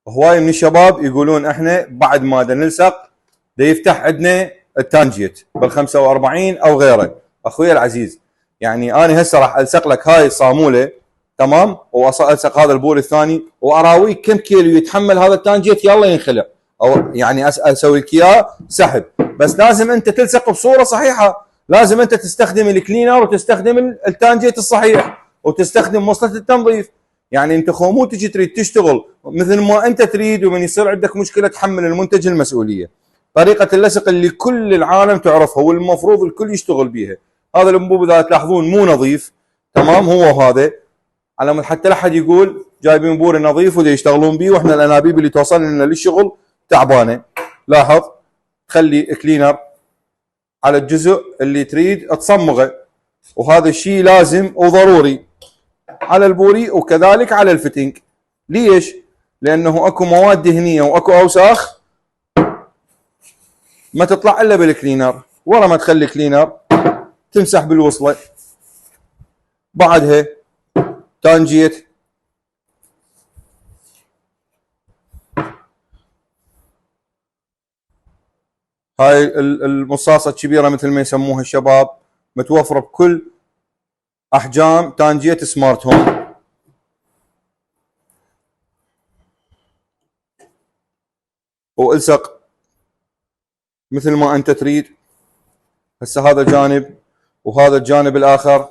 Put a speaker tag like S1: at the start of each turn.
S1: هواي من الشباب يقولون احنا بعد ما نلصق يفتح عندنا التانجيت بال 45 او غيره. اخوي العزيز يعني انا هسه راح الصق لك هاي الصاموله تمام، والصق هذا البول الثاني واراويك كم كيلو يتحمل هذا التانجيت يلا ينخلع، او يعني اسوي لك اياه سحب. بس لازم انت تلصق بصوره صحيحه، لازم انت تستخدم الكلينر وتستخدم التانجيت الصحيح وتستخدم وصله التنظيف. يعني انت مو تجي تريد تشتغل مثل ما انت تريد ومن يصير عندك مشكله تحمل المنتج المسؤوليه. طريقه اللصق اللي كل العالم تعرفها والمفروض الكل يشتغل بيها. هذا الانبوب اذا تلاحظون مو نظيف تمام، هو هذا على حتى لا احد يقول جايبين بوري نظيف ودا يشتغلون بيه واحنا الانابيب اللي توصل لنا للشغل تعبانه. لاحظ خلي كلينر على الجزء اللي تريد تصمغه، وهذا الشيء لازم وضروري على البوري وكذلك على الفتنج. ليش؟ لانه اكو مواد دهنيه واكو اوساخ ما تطلع الا بالكلينر. ورا ما تخلي كلينر تمسح بالوصله، بعدها تانجيت هاي المصاصه الكبيره مثل ما يسموها الشباب، متوفره بكل احجام تانجيت سمارت هوم. والصق مثل ما انت تريد. هسه هذا جانب وهذا الجانب الاخر